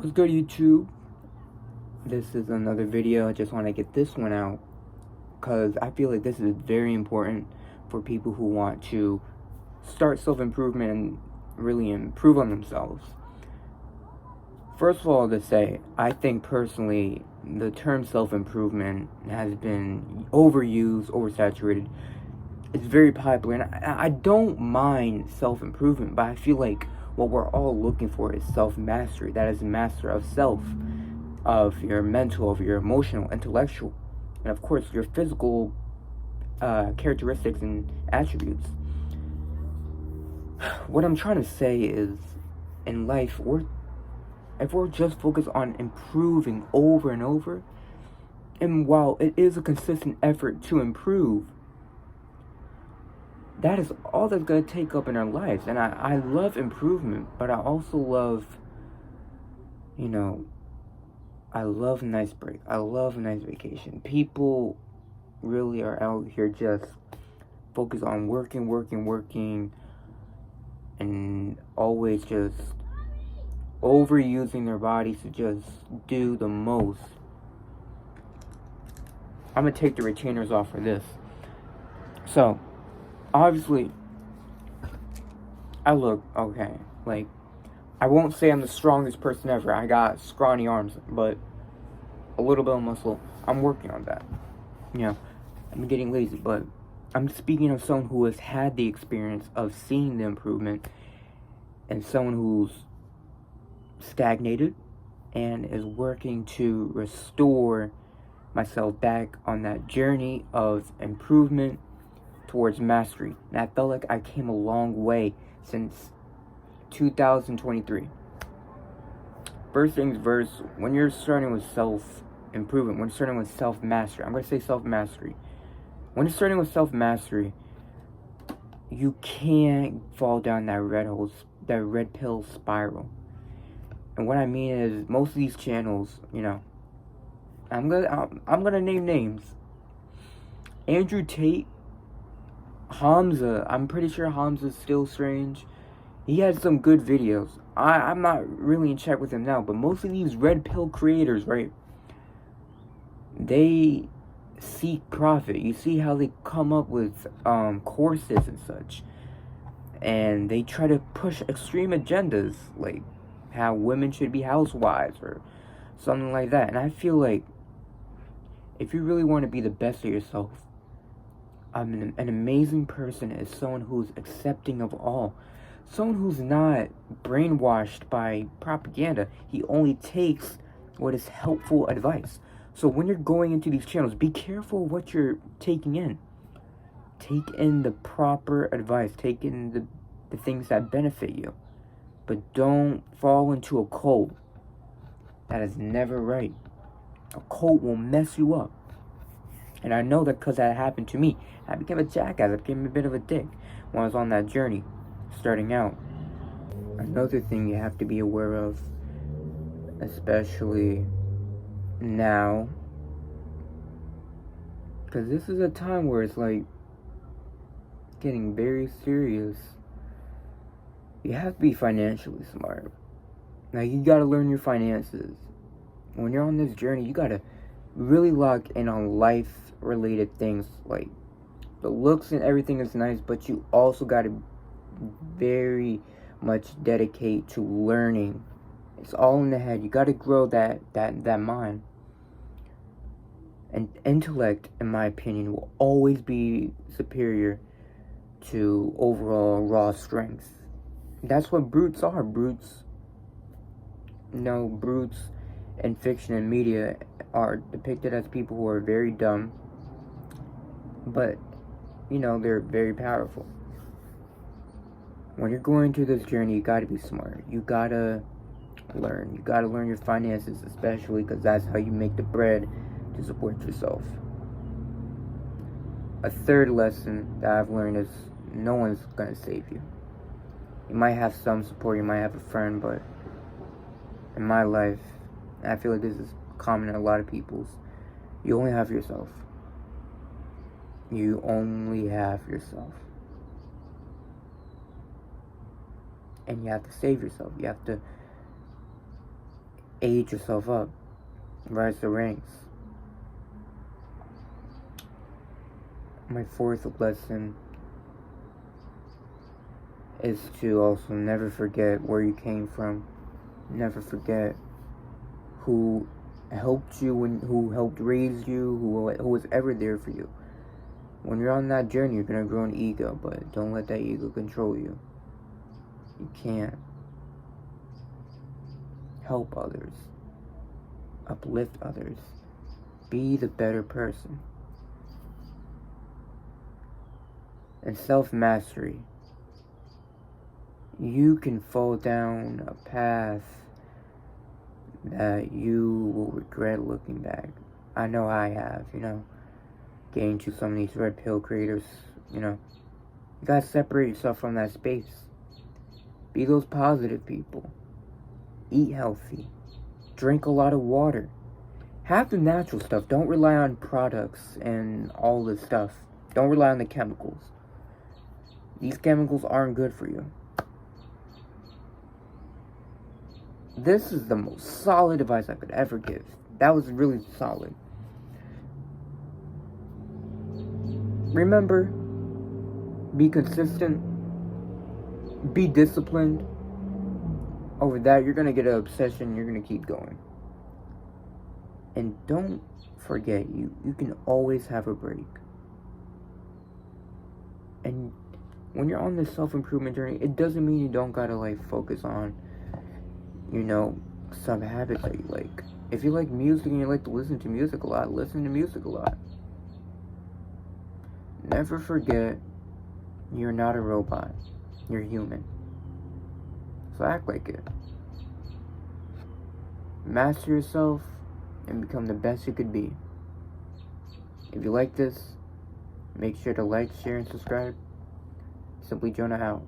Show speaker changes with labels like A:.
A: What's good, YouTube? This is another video. I just want to get this one out because I feel like this is very important for people who want to start self-improvement and really improve on themselves. First of all, to say, I think personally the term self-improvement has been overused, oversaturated. It's very popular, and I don't mind self-improvement, but I feel like what we're all looking for is self-mastery. That is master of self, of your mental, of your emotional, intellectual, and of course your physical characteristics and attributes. What I'm trying to say is, in life, if we're just focused on improving over and over, and while it is a consistent effort to improve, that is all that's going to take up in our lives. And I love improvement, but I also love, I love a nice break. I love a nice vacation. People really are out here just focused on working, and always just overusing their bodies to just do the most. I'm going to take the retainers off for this. So, obviously, I look okay. Like, I won't say I'm the strongest person ever. I got scrawny arms, but a little bit of muscle. I'm working on that. I'm getting lazy, but I'm speaking of someone who has had the experience of seeing the improvement, and someone who's stagnated and is working to restore myself back on that journey of improvement towards mastery. And I felt like I came a long way since 2023. First things first, when you're starting with self-improvement, when you're starting with self-mastery, I'm going to say self-mastery. When you're starting with self-mastery, you can't fall down that red pill spiral. And what I mean is, most of these channels, I'm gonna name names. Andrew Tate, Hamza. I'm pretty sure Hamza's still strange. He has some good videos. I'm not really in check with him now, but most of these red pill creators, right? They seek profit. You see how they come up with courses and such, and they try to push extreme agendas, like how women should be housewives or something like that. And I feel like if you really want to be the best of yourself, an amazing person is someone who's accepting of all. Someone who's not brainwashed by propaganda. He only takes what is helpful advice. So when you're going into these channels, be careful what you're taking in. Take in the proper advice. Take in the things that benefit you. But don't fall into a cult. That is never right. A cult will mess you up. And I know that because that happened to me. I became a jackass. I became a bit of a dick when I was on that journey, starting out. Another thing you have to be aware of, especially now, because this is a time where it's like getting very serious. You have to be financially smart. Now, you gotta learn your finances. When you're on this journey, you gotta really lock in on life-related things. Like, the looks and everything is nice, but you also gotta very much dedicate to learning. It's all in the head. You gotta grow that mind. And intellect, in my opinion, will always be superior to overall raw strength. That's what brutes are. Brutes in fiction and media are depicted as people who are very dumb, but they're very powerful. When you're going through this journey, you gotta be smart. You gotta learn. You gotta learn your finances, especially because that's how you make the bread to support yourself. A third lesson that I've learned is no one's gonna save you. You might have some support, you might have a friend, but in my life, I feel like this is common in a lot of people's, you only have yourself. You only have yourself. And you have to save yourself. You have to age yourself up. Rise the ranks. My fourth lesson is to also never forget where you came from. Never forget who helped you and who helped raise you, who was ever there for you. When you're on that journey, you're gonna grow an ego, but don't let that ego control you. You can't. Help others. Uplift others. Be the better person. And self-mastery. You can fall down a path that you will regret looking back. I know I have, getting to some of these red pill creators, You gotta separate yourself from that space. Be those positive people. Eat healthy. Drink a lot of water. Have the natural stuff. Don't rely on products and all this stuff. Don't rely on the chemicals. These chemicals aren't good for you. This is the most solid advice I could ever give. That was really solid. Remember, be consistent. Be disciplined. Over that, you're going to get an obsession. You're going to keep going. And don't forget, you can always have a break. And when you're on this self-improvement journey, it doesn't mean you don't got to, focus on, some habits that you like. If you like music and you like to listen to music a lot, listen to music a lot. Never forget, you're not a robot. You're human. So act like it. Master yourself and become the best you could be. If you like this, make sure to like, share, and subscribe. Simply Jonah out.